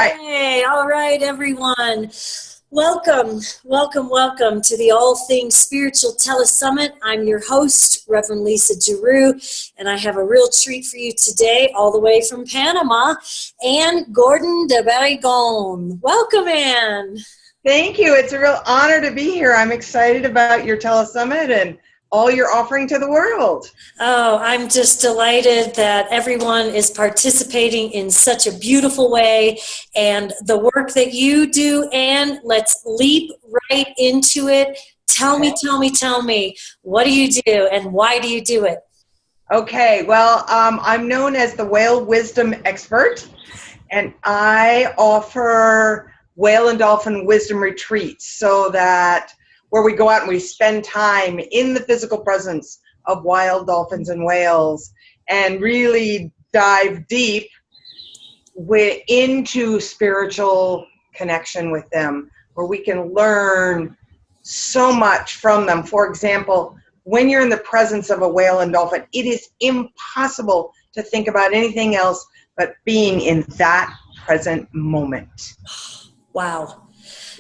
Hey, all right, everyone. Welcome to the All Things Spiritual Telesummit. I'm your host, Reverend Lisa Giroux, and I have a real treat for you today, all the way from Panama, Ann Gordon de Barringon. Welcome, Ann. Thank you. It's a real honor to be here. I'm excited about your telesummit and all you're offering to the world. Oh, I'm just delighted that everyone is participating in such a beautiful way, and the work that you do, Ann, let's leap right into it. Tell me, what do you do and why do you do it? Okay, well, I'm known as the whale wisdom expert, and I offer whale and dolphin wisdom retreats so that where we go out and we spend time in the physical presence of wild dolphins and whales and really dive deep into spiritual connection with them, where we can learn so much from them. For example, when you're in the presence of a whale and dolphin, it is impossible to think about anything else but being in that present moment. Wow.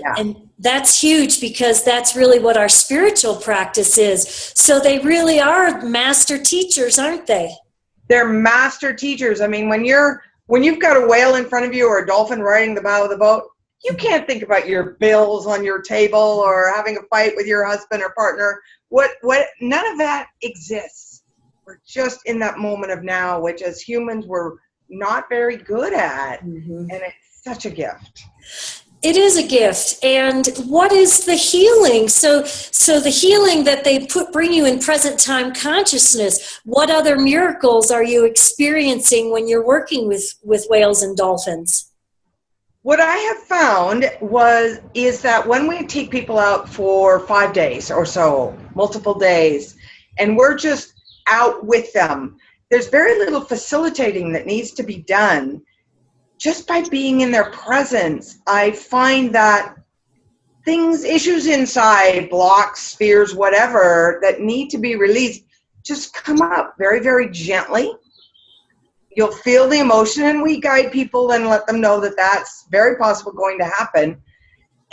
Yeah. And that's huge because that's really what our spiritual practice is. So they really are master teachers, aren't they? They're master teachers. I mean, when you've got a whale in front of you or a dolphin riding the bow of the boat, you can't think about your bills on your table or having a fight with your husband or partner. None of that exists. We're just in that moment of now, which as humans we're not very good at. And it's such a gift. It is a gift. And what is the healing? So the healing that they bring you in present time consciousness, what other miracles are you experiencing when you're working with whales and dolphins? What I have found is that when we take people out for 5 days or so, multiple days, and we're just out with them, there's very little facilitating that needs to be done. Just by being in their presence, I find that issues inside, blocks, fears, whatever, that need to be released, just come up very, very gently. You'll feel the emotion, and we guide people and let them know that that's very possible going to happen.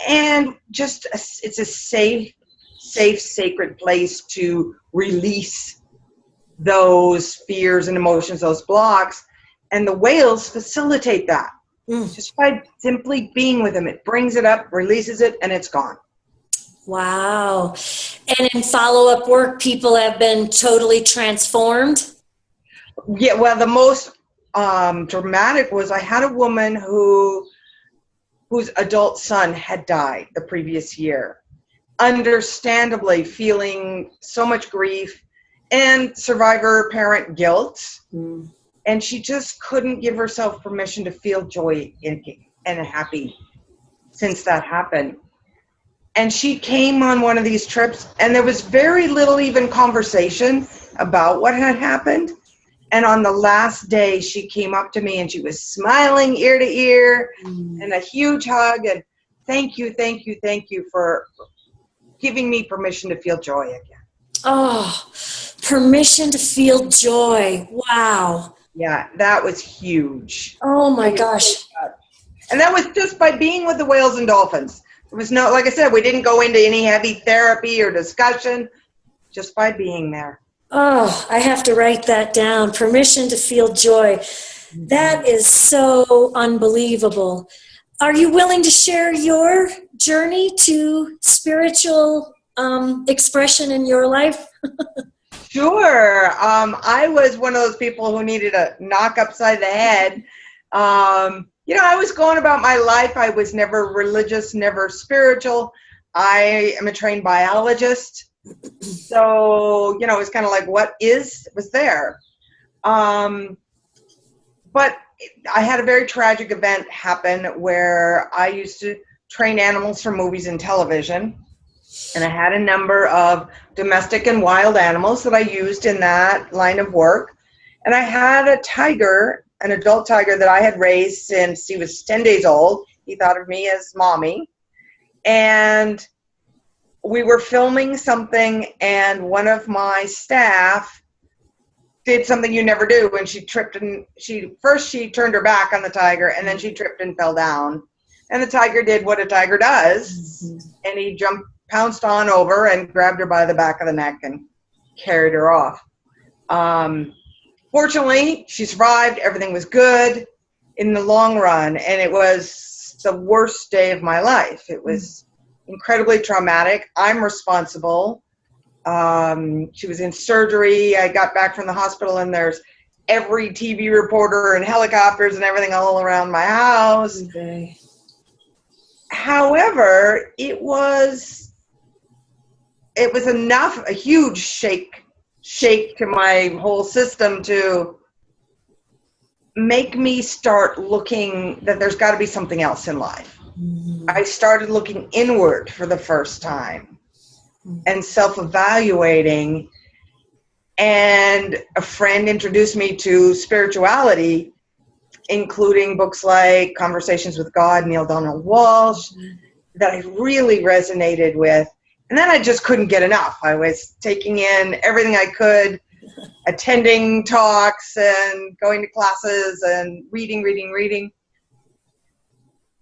And it's a safe, sacred place to release those fears and emotions, those blocks. And the whales facilitate that just by simply being with them. It brings it up, releases it, and it's gone. Wow. And in follow-up work, people have been totally transformed? Yeah, well, the most dramatic was I had a woman whose adult son had died the previous year. Understandably feeling so much grief and survivor parent guilt. And she just couldn't give herself permission to feel joy and happy since that happened. And she came on one of these trips, and there was very little even conversation about what had happened. And on the last day, she came up to me, and she was smiling ear to ear, and a huge hug, and thank you for giving me permission to feel joy again. Oh, permission to feel joy. Wow. Yeah, that was huge. Oh my gosh. And that was just by being with the whales and dolphins. It was no, like I said, we didn't go into any heavy therapy or discussion, just by being there. Oh, I have to write that down. Permission to feel joy. That is so unbelievable. Are you willing to share your journey to spiritual expression in your life? Sure. I was one of those people who needed a knock upside the head. I was going about my life. I was never religious, never spiritual. I am a trained biologist. So, it's kind of like what was there. But I had a very tragic event happen where I used to train animals for movies and television. And I had a number of domestic and wild animals that I used in that line of work. And I had a tiger, an adult tiger that I had raised since he was 10 days old. He thought of me as mommy. And we were filming something, and one of my staff did something you never do, and she tripped, and she turned her back on the tiger, and then she tripped and fell down. And the tiger did what a tiger does, and he pounced on over and grabbed her by the back of the neck and carried her off. Fortunately, she survived. Everything was good in the long run, and it was the worst day of my life. It was incredibly traumatic. I'm responsible. She was in surgery. I got back from the hospital, and there's every TV reporter and helicopters and everything all around my house. Okay. However, it was enough, a huge shake to my whole system to make me start looking that there's got to be something else in life. I started looking inward for the first time and self-evaluating, and a friend introduced me to spirituality, including books like Conversations with God, Neil Donald Walsh, that I really resonated with. And then I just couldn't get enough. I was taking in everything I could, attending talks and going to classes and reading.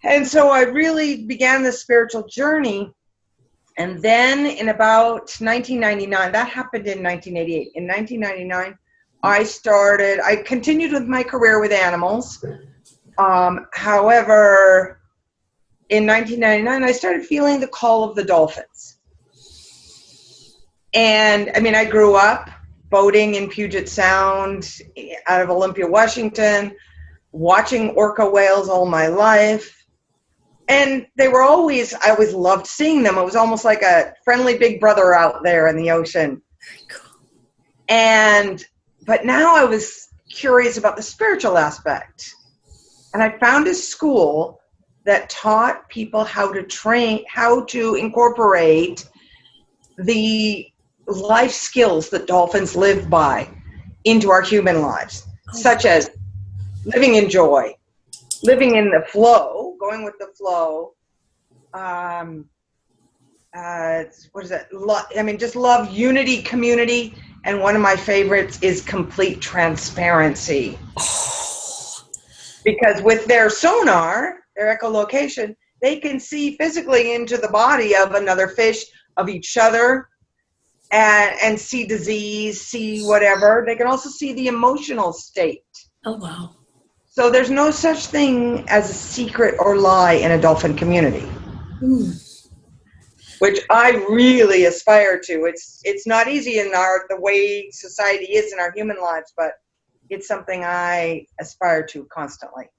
And so I really began this spiritual journey. And then in about 1999, that happened in 1988. In 1999, I continued with my career with animals. However, in 1999, I started feeling the call of the dolphins. And I mean, I grew up boating in Puget Sound out of Olympia, Washington, watching orca whales all my life. And I always loved seeing them. It was almost like a friendly big brother out there in the ocean. But now I was curious about the spiritual aspect. And I found a school that taught people how to incorporate the life skills that dolphins live by into our human lives, such as living in joy, living in the flow, going with the flow. What is that? Just love, unity, community. And one of my favorites is complete transparency. Because with their sonar, their echolocation, they can see physically into the body of another fish, of each other, and see disease, see whatever. They can also see the emotional state. Oh, wow. So there's no such thing as a secret or lie in a dolphin community, which I really aspire to. It's not easy in the way society is in our human lives, but it's something I aspire to constantly.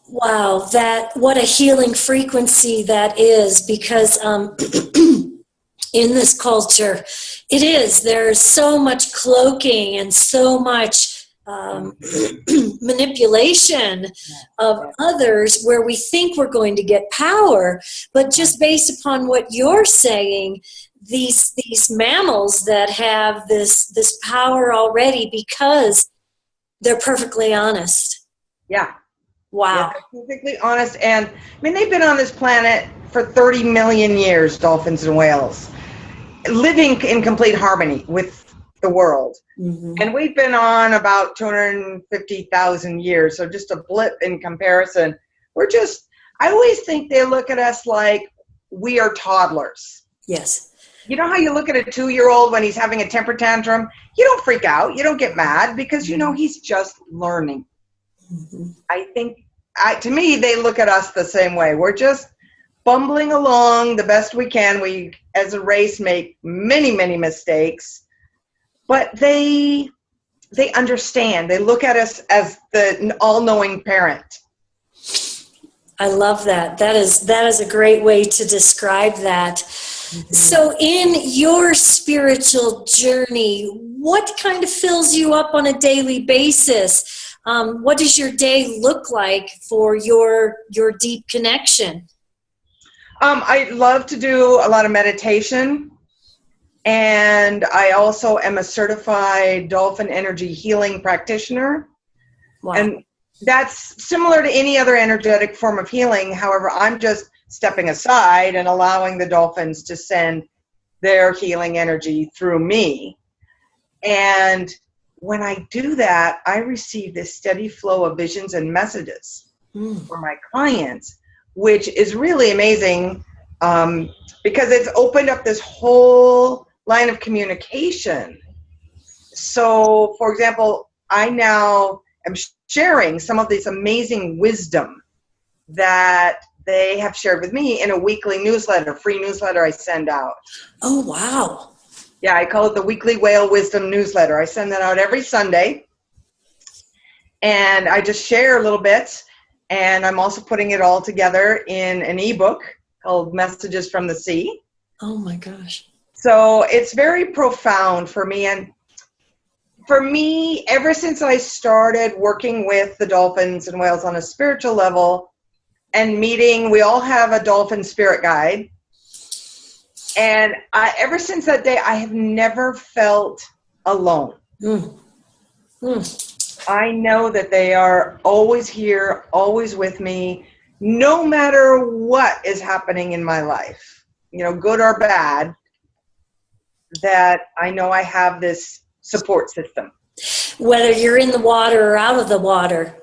Wow, what a healing frequency that is, because in this culture, there's so much cloaking and so much manipulation of others, where we think we're going to get power, but just based upon what you're saying, these mammals that have this power already because they're perfectly honest. Yeah. Wow. Yeah, they're perfectly honest. And they've been on this planet for 30 million years, dolphins and whales, living in complete harmony with the world. And we've been on about 250,000 years, so just a blip in comparison. I always think they look at us like we are toddlers. Yes. You know how you look at a 2-year-old when he's having a temper tantrum? You don't freak out, you don't get mad, because he's just learning. I think, to me, they look at us the same way. We're just bumbling along the best we can. We, as a race, make many, many mistakes. But they understand. They look at us as the all-knowing parent. I love that. That is a great way to describe that. So in your spiritual journey, what kind of fills you up on a daily basis? What does your day look like for your deep connection? I love to do a lot of meditation. And I also am a certified dolphin energy healing practitioner. Wow. And that's similar to any other energetic form of healing. However, I'm just stepping aside and allowing the dolphins to send their healing energy through me. And when I do that, I receive this steady flow of visions and messages for my clients, which is really amazing, because it's opened up this whole line of communication. So, for example, I now am sharing some of this amazing wisdom that they have shared with me in a weekly newsletter, free newsletter I send out. Oh, wow. Yeah, I call it the Weekly Whale Wisdom Newsletter. I send that out every Sunday. And I just share little bits. And I'm also putting it all together in an ebook called Messages from the Sea. Oh, my gosh. So it's very profound for me. And for me, ever since I started working with the dolphins and whales on a spiritual level and meeting, we all have a dolphin spirit guide. And ever since that day, I have never felt alone. I know that they are always here, always with me, no matter what is happening in my life, good or bad, that I know I have this support system. Whether you're in the water or out of the water.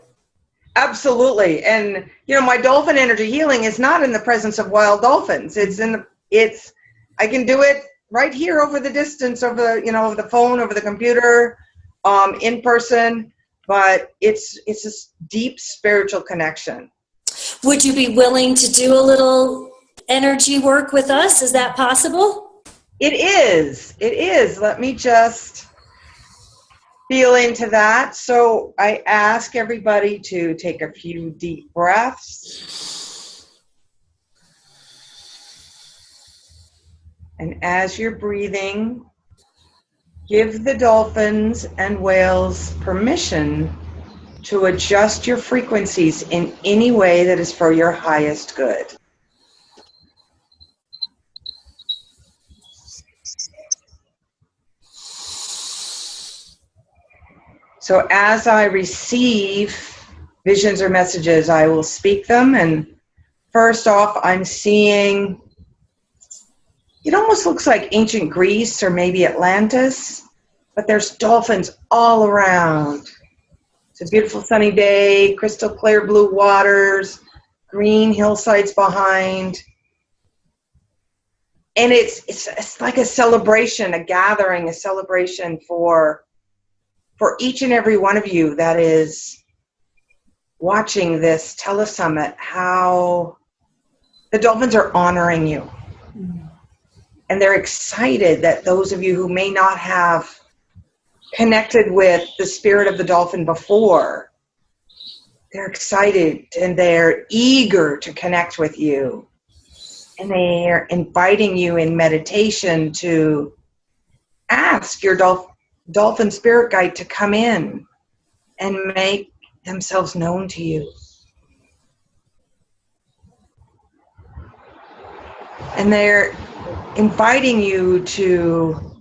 Absolutely. And, my dolphin energy healing is not in the presence of wild dolphins. I can do it right here over the distance, over the phone, over the computer, in person, but it's this deep spiritual connection. Would you be willing to do a little energy work with us? Is that possible? It is. Let me just feel into that. So I ask everybody to take a few deep breaths. And as you're breathing, give the dolphins and whales permission to adjust your frequencies in any way that is for your highest good. So as I receive visions or messages, I will speak them. And first off, I'm seeing, it almost looks like ancient Greece or maybe Atlantis, but there's dolphins all around. It's a beautiful sunny day, crystal clear blue waters, green hillsides behind. And it's like a celebration, a gathering, a celebration for each and every one of you that is watching this telesummit, how the dolphins are honoring you. And they're excited that those of you who may not have connected with the spirit of the dolphin before, they're excited and they're eager to connect with you. And they're inviting you in meditation to ask your dolphin spirit guide to come in and make themselves known to you. And they're inviting you to,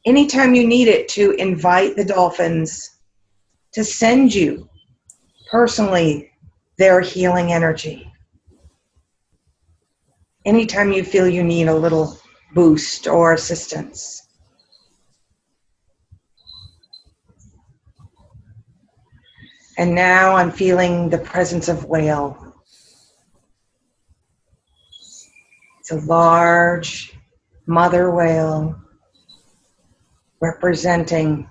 anytime you need it, to invite the dolphins to send you personally their healing energy. Anytime you feel you need a little boost or assistance. And now I'm feeling the presence of whale. It's a large mother whale representing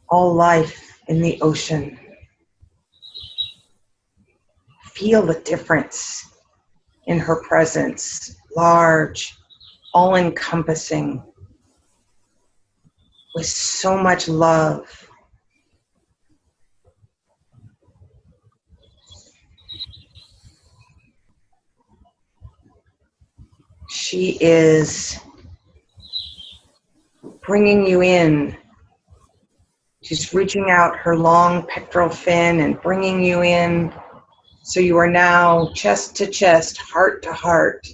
all life in the ocean. Feel the difference in her presence, large, all-encompassing, with so much love. She is bringing you in. She's reaching out her long pectoral fin and bringing you in. So you are now chest to chest, heart to heart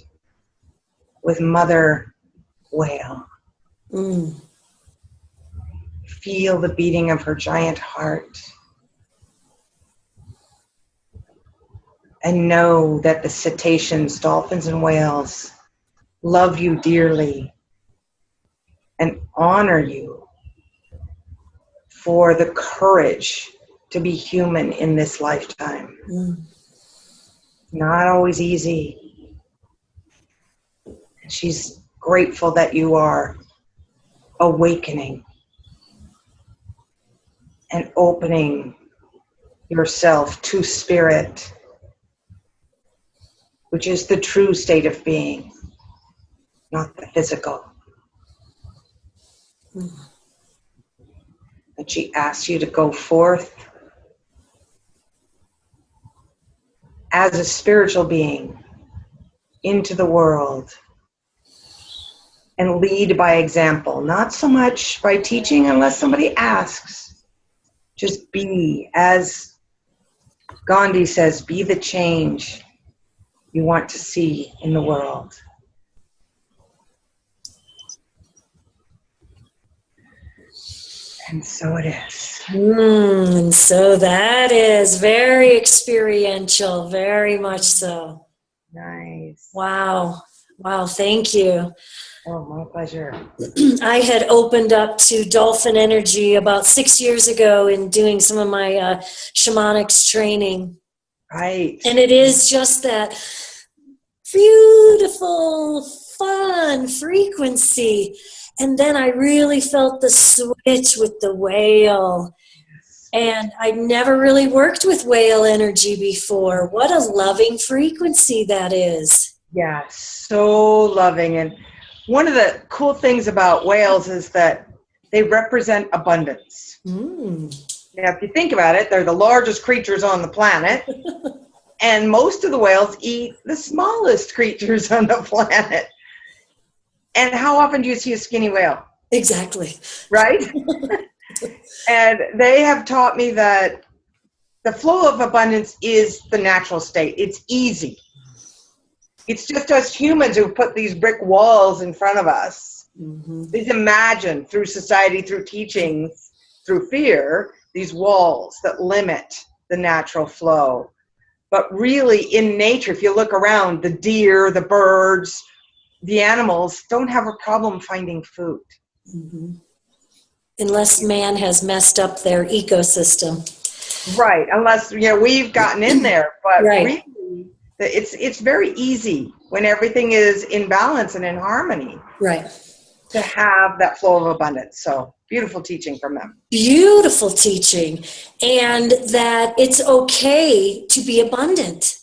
with Mother Whale. Feel the beating of her giant heart. And know that the cetaceans, dolphins and whales, love you dearly and honor you for the courage to be human in this lifetime. Not always easy. She's grateful that you are awakening and opening yourself to spirit, which is the true state of being, not the physical. And she asks you to go forth as a spiritual being into the world and lead by example, not so much by teaching unless somebody asks. Just be, as Gandhi says, be the change you want to see in the world. And so it is. And so that is very experiential, very much so. Nice. Wow. Wow, thank you. Oh, my pleasure. I had opened up to dolphin energy about 6 years ago in doing some of my shamanics training. Right. And it is just that beautiful, fun frequency. And then I really felt the switch with the whale. And I'd never really worked with whale energy before. What a loving frequency that is. Yeah, so loving. And one of the cool things about whales is that they represent abundance. Now, if you think about it, they're the largest creatures on the planet. And most of the whales eat the smallest creatures on the planet. And how often do you see a skinny whale? Exactly. Right? And they have taught me that the flow of abundance is the natural state. It's easy. It's just us humans who put these brick walls in front of us. These imagine through society, through teachings, through fear, these walls that limit the natural flow. But really in nature, if you look around, the deer, the birds, the animals don't have a problem finding food. Unless man has messed up their ecosystem. Right, unless we've gotten in there. But Right. really, it's very easy when everything is in balance and in harmony. Right. To have that flow of abundance. So beautiful teaching from them. Beautiful teaching. And that it's okay to be abundant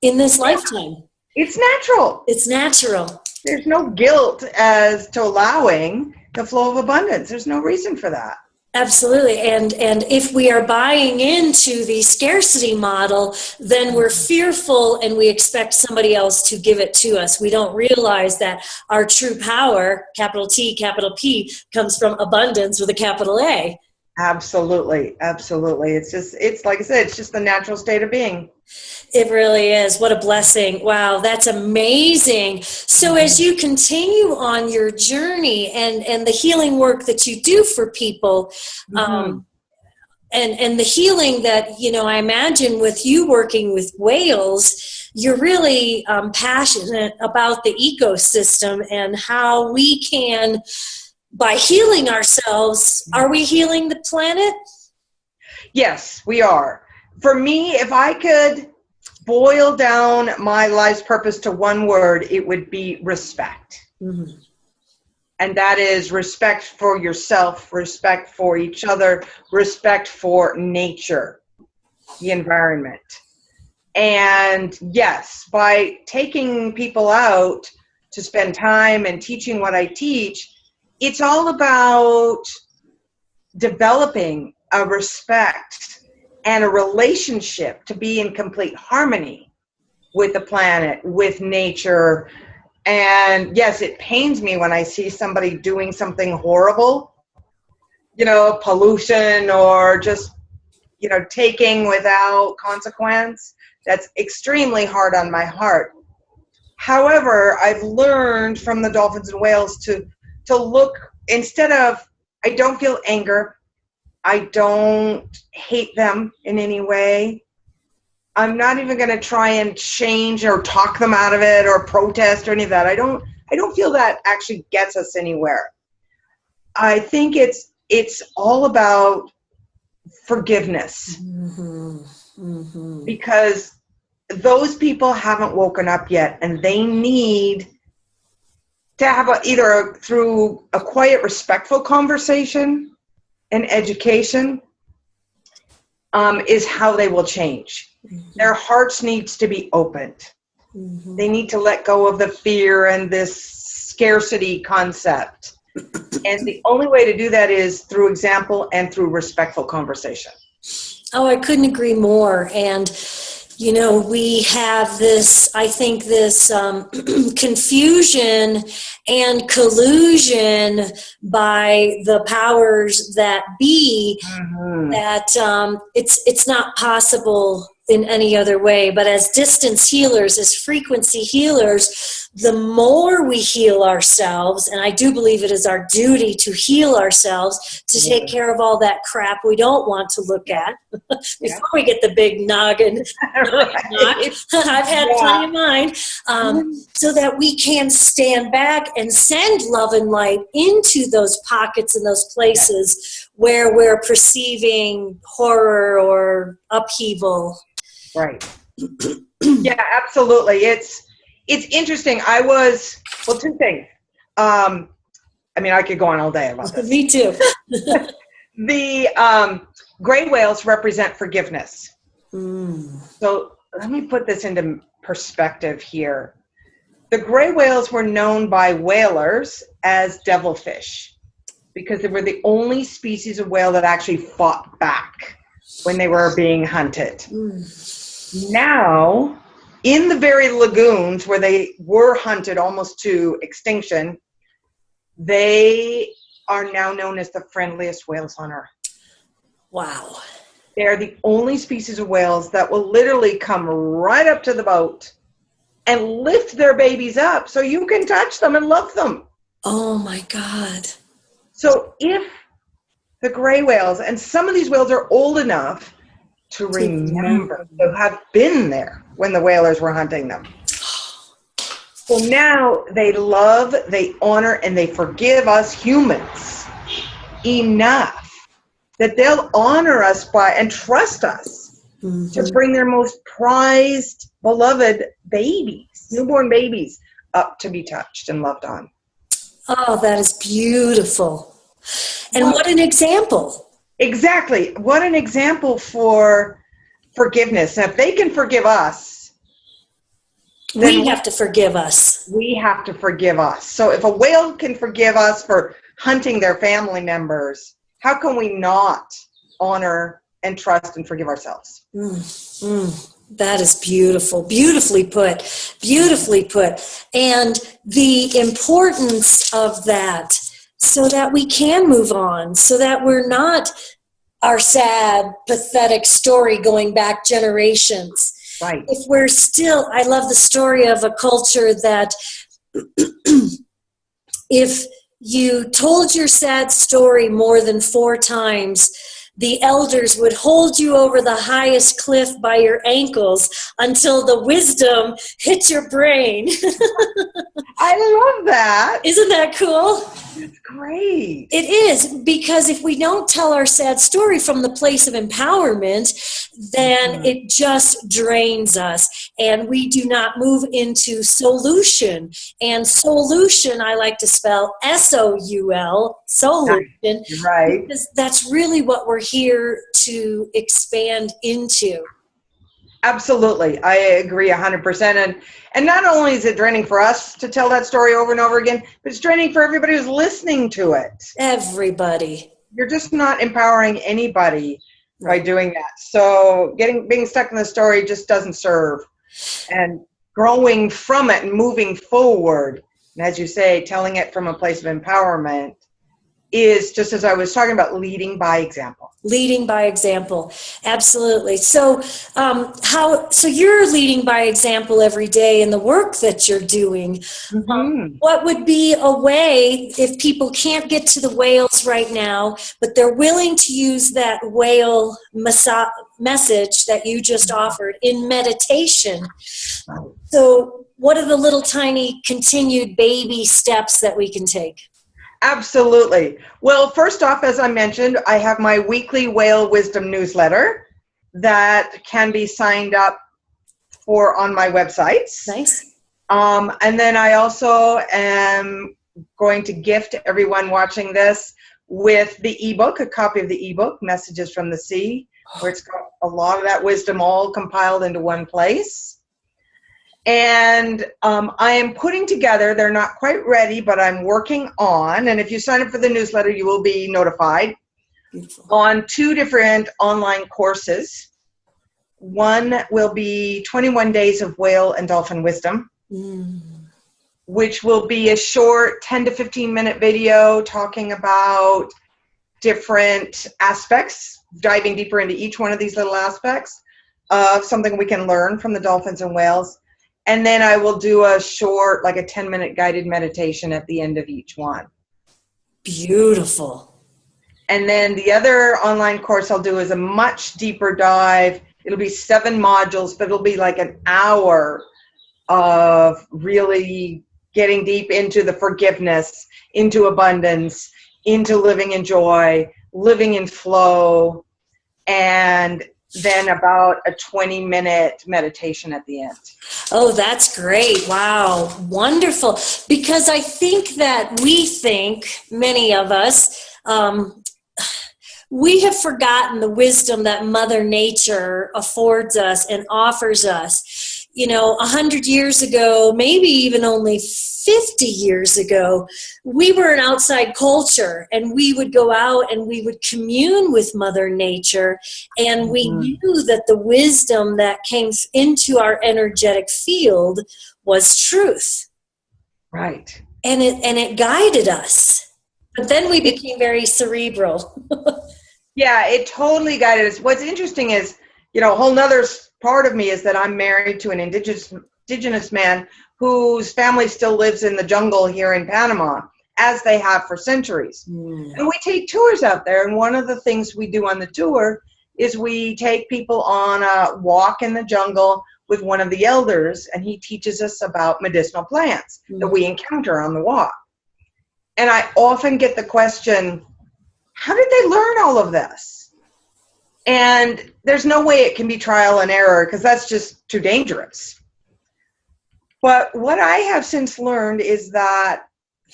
in this lifetime. It's natural. It's natural. There's no guilt as to allowing the flow of abundance. There's no reason for that. Absolutely. And if we are buying into the scarcity model, then we're fearful and we expect somebody else to give it to us. We don't realize that our true power, capital T, capital P, comes from abundance with a capital A. Absolutely. Absolutely. It's like I said, it's just the natural state of being. It really is. What a blessing. Wow, that's amazing. So as you continue on your journey and the healing work that you do for people, and the healing that, I imagine with you working with whales, you're really passionate about the ecosystem and how we can, by healing ourselves, are we healing the planet? Yes, we are. For me, if I could boil down my life's purpose to one word, it would be respect. And that is respect for yourself, respect for each other, respect for nature, the environment. And yes, by taking people out to spend time and teaching what I teach, it's all about developing a respect and a relationship to be in complete harmony with the planet, with nature. And yes, it pains me when I see somebody doing something horrible, pollution or just, taking without consequence. That's extremely hard on my heart. However, I've learned from the dolphins and whales to look, instead of, I don't feel anger, I don't hate them in any way. I'm not even going to try and change or talk them out of it or protest or any of that. I don't feel that actually gets us anywhere. I think it's all about forgiveness. Mm-hmm. Mm-hmm. Because those people haven't woken up yet, and they need to have through a quiet, respectful conversation and education is how they will change. Mm-hmm. Their hearts needs to be opened. Mm-hmm. They need to let go of the fear and this scarcity concept. And the only way to do that is through example and through respectful conversation. Oh, I couldn't agree more. And, you know, we have this, I think, this confusion and collusion by the powers that be, mm-hmm. that it's not possible in any other way. But as distance healers, as frequency healers, the more we heal ourselves, and I do believe it is our duty to heal ourselves, to take care of all that crap we don't want to look at before we get the big noggin knock. I've had plenty of mine, so that we can stand back and send love and light into those pockets and those places where we're perceiving horror or upheaval. Right. Yeah, absolutely. It's interesting. Two things. I mean, I could go on all day about this. Me too. The gray whales represent forgiveness. Mm. So let me put this into perspective here. The gray whales were known by whalers as devilfish because they were the only species of whale that actually fought back when they were being hunted. Mm. Now, in the very lagoons where they were hunted almost to extinction, they are now known as the friendliest whales on Earth. Wow. They're the only species of whales that will literally come right up to the boat and lift their babies up so you can touch them and love them. Oh my God. So if the gray whales, and some of these whales are old enough to remember, to have been there when the whalers were hunting them. So now they love, they honor, and they forgive us humans enough that they'll honor us by and trust us to bring their most prized, beloved babies, newborn babies, up to be touched and loved on. Oh, that is beautiful. And what an example. Exactly. What an example for forgiveness. Now, if they can forgive us, then we have to forgive us. We have to forgive us. So if a whale can forgive us for hunting their family members, how can we not honor and trust and forgive ourselves? That is beautiful. Beautifully put. Beautifully put. And the importance of that, so that we can move on, so that we're not our sad, pathetic story going back generations. Right. If we're still, I love the story of a culture that if you told your sad story more than 4 times, the elders would hold you over the highest cliff by your ankles until the wisdom hit your brain. I love that. Isn't that cool? That's great. It is, because if we don't tell our sad story from the place of empowerment, then it just drains us, and we do not move into solution. And solution, I like to spell S-O-U-L, solution, right? Because that's really what we're here to expand into. Absolutely. I agree 100%. And not only is it draining for us to tell that story over and over again, but it's draining for everybody who's listening to it. Everybody. You're just not empowering anybody by doing that. So being stuck in the story just doesn't serve. And growing from it and moving forward, and as you say, telling it from a place of empowerment, is, just as I was talking about, leading by example. Leading by example, absolutely. So, so you're leading by example every day in the work that you're doing. What would be a way, if people can't get to the whales right now, but they're willing to use that whale message that you just offered in meditation? So, what are the little tiny continued baby steps that we can take? Absolutely. Well, first off, as I mentioned, I have my weekly whale wisdom newsletter that can be signed up for on my websites. Nice. And then I also am going to gift everyone watching this with the ebook, a copy of the ebook, Messages from the Sea, where it's got a lot of that wisdom all compiled into one place. And I am putting together, they're not quite ready, but I'm working on, and if you sign up for the newsletter, you will be notified, on 2 different online courses. One will be 21 Days of Whale and Dolphin Wisdom, which will be a short 10 to 15 minute video talking about different aspects, diving deeper into each one of these little aspects of something we can learn from the dolphins and whales. And then I will do a short, like a 10-minute guided meditation at the end of each one. Beautiful. And then the other online course I'll do is a much deeper dive. It'll be 7 modules, but it'll be like an hour of really getting deep into the forgiveness, into abundance, into living in joy, living in flow, and then about a 20-minute meditation at the end. Oh, that's great. Wow. Wonderful. Because I think that many of us, we have forgotten the wisdom that Mother Nature affords us and offers us. 100 years ago, maybe even only 50 years ago, we were an outside culture, and we would go out and we would commune with Mother Nature, and we knew that the wisdom that came into our energetic field was truth. Right. And it guided us. But then we became very cerebral. Yeah, it totally guided us. What's interesting is, a whole nother part of me is that I'm married to an indigenous man whose family still lives in the jungle here in Panama, as they have for centuries. And we take tours out there, and one of the things we do on the tour is we take people on a walk in the jungle with one of the elders, and he teaches us about medicinal plants that we encounter on the walk. And I often get the question, how did they learn all of this? And there's no way it can be trial and error, because that's just too dangerous. But what I have since learned is that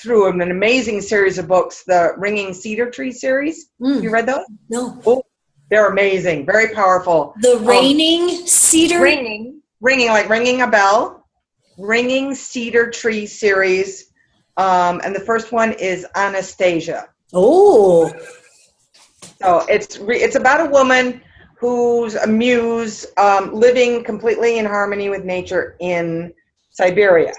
through an amazing series of books, the Ringing Cedar Tree series, have you read those? No. Oh, they're amazing, very powerful. The Raining Cedar? Ringing, like ringing a bell. Ringing Cedar Tree series. And the first one is Anastasia. Oh. So it's about a woman who's a muse, living completely in harmony with nature in Siberia.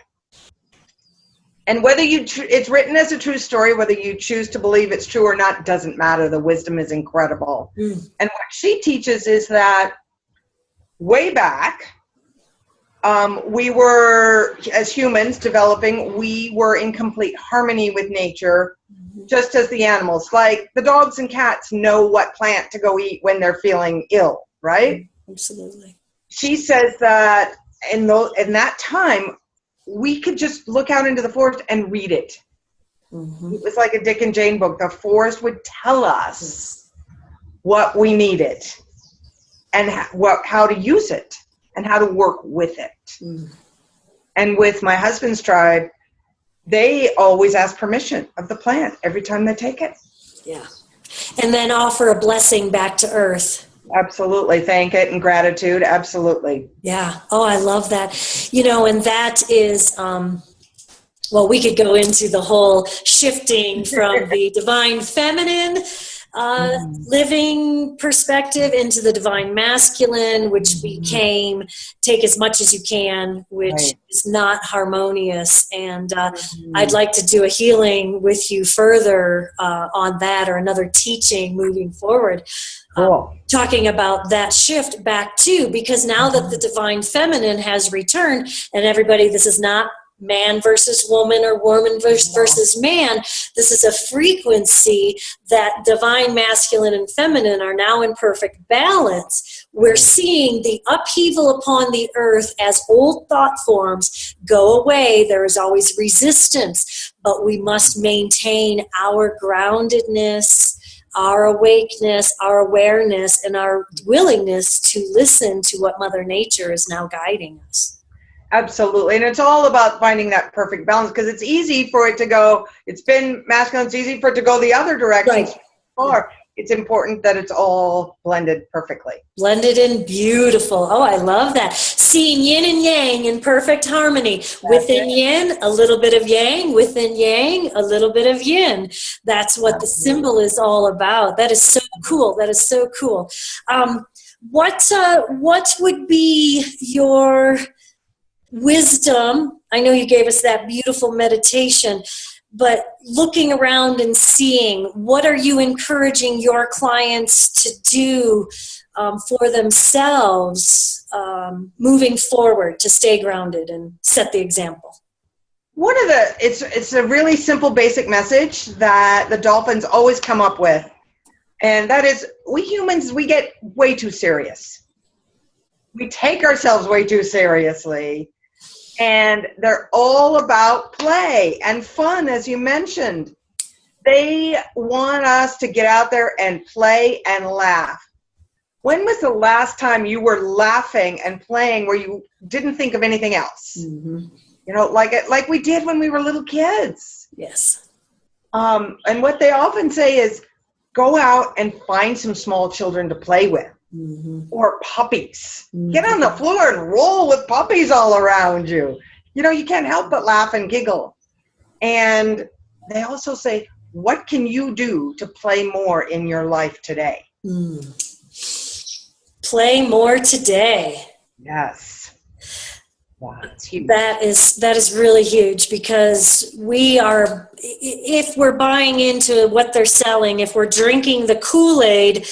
And whether it's written as a true story, whether you choose to believe it's true or not, doesn't matter. The wisdom is incredible. And what she teaches is that way back, we were, as humans developing, we were in complete harmony with nature, just as the animals. Like the dogs and cats know what plant to go eat when they're feeling ill, right? Absolutely. She says that in that time, we could just look out into the forest and read it. It was like a Dick and Jane book. The forest would tell us what we needed and how to use it and how to work with it. And with my husband's tribe, they always ask permission of the plant every time they take it. Yeah. And then offer a blessing back to earth. Absolutely. Thank it and gratitude. Absolutely. Yeah. Oh, I love that. And that is, well, we could go into the whole shifting from the divine feminine living perspective into the divine masculine, which became take as much as you can, which is not harmonious. And I'd like to do a healing with you further on that, or another teaching moving forward. Talking about that shift back to, because now that the divine feminine has returned, and everybody, this is not man versus woman or woman versus man. This is a frequency that divine masculine and feminine are now in perfect balance, We're seeing the upheaval upon the earth as old thought forms go away. There is always resistance, but we must maintain our groundedness, our awakeness, our awareness, and our willingness to listen to what Mother Nature is now guiding us. Absolutely. And it's all about finding that perfect balance, because it's easy for it to go, it's been masculine, it's easy for it to go the other direction. Right. It's important that it's all blended perfectly. Blended in beautiful. Oh, I love that. Seeing yin and yang in perfect harmony. Within yin, a little bit of yang. Within yang, a little bit of yin. That's what the symbol is all about. That is so cool. That is so cool. What would be your wisdom? I know you gave us that beautiful meditation, but looking around and seeing, what are you encouraging your clients to do for themselves moving forward to stay grounded and set the example? It's a really simple, basic message that the dolphins always come up with. And that is, we humans, we get way too serious. We take ourselves way too seriously. And they're all about play and fun, as you mentioned. They want us to get out there and play and laugh. When was the last time you were laughing and playing where you didn't think of anything else? Mm-hmm. You know, like we did when we were little kids. Yes. And what they often say is, go out and find some small children to play with. Mm-hmm. Or puppies. Mm-hmm. Get on the floor and roll with puppies all around you. You know, you can't help but laugh and giggle. And they also say, what can you do to play more in your life today? Play more today. Yes. Wow, that's huge. That is really huge, because we are, if we're buying into what they're selling, if we're drinking the Kool-Aid,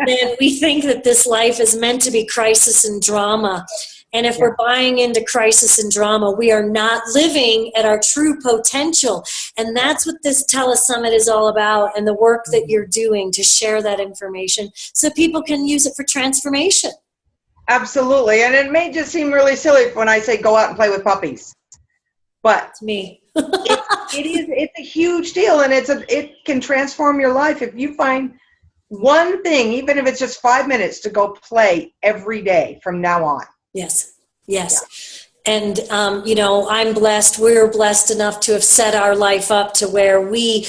then we think that this life is meant to be crisis and drama. And if we're buying into crisis and drama, we are not living at our true potential. And that's what this telesummit is all about, and the work that you're doing to share that information so people can use it for transformation. Absolutely. And it may just seem really silly when I say go out and play with puppies. But it's me. it's a huge deal, and it can transform your life if you find one thing, even if it's just 5 minutes, to go play every day from now on. Yes. Yes. Yeah. And, you know, I'm blessed. We're blessed enough to have set our life up to where we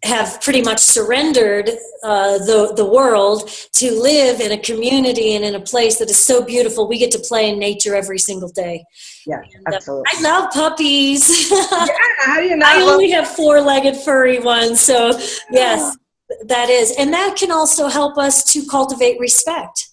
have pretty much surrendered the world to live in a community and in a place that is so beautiful. We get to play in nature every single day. Yeah, and, absolutely. I love puppies. Yeah, how do you not? I only have 4-legged furry ones, so yes, that is. And that can also help us to cultivate respect.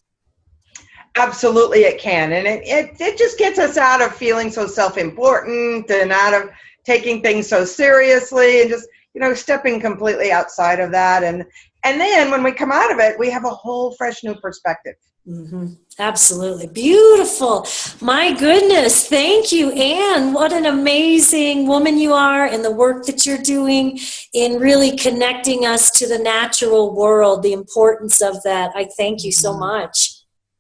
Absolutely it can. And it just gets us out of feeling so self-important and out of taking things so seriously, and just, you know, stepping completely outside of that. And then when we come out of it, we have a whole fresh new perspective. Mm-hmm. Absolutely. Beautiful. My goodness. Thank you, Anne. What an amazing woman you are, and the work that you're doing in really connecting us to the natural world, the importance of that. I thank you so much.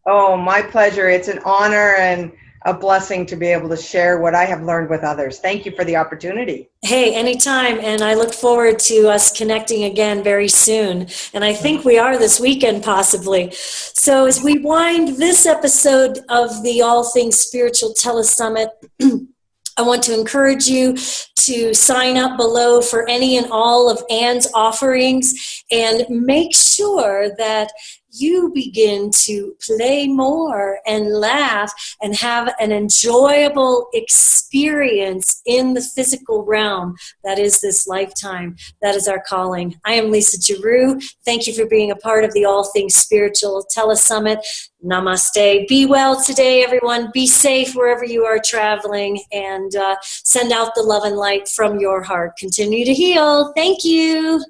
Oh, my pleasure. It's an honor and a blessing to be able to share what I have learned with others. Thank you for the opportunity. Hey, anytime. And I look forward to us connecting again very soon. And I think we are this weekend, possibly. So as we wind this episode of the All Things Spiritual Telesummit, I want to encourage you to sign up below for any and all of Anne's offerings, and make sure that you begin to play more and laugh and have an enjoyable experience in the physical realm that is this lifetime. That is our calling. I am Lisa Giroux. Thank you for being a part of the All Things Spiritual Telesummit. Namaste. Be well today, everyone. Be safe wherever you are traveling, and send out the love and light from your heart. Continue to heal. Thank you.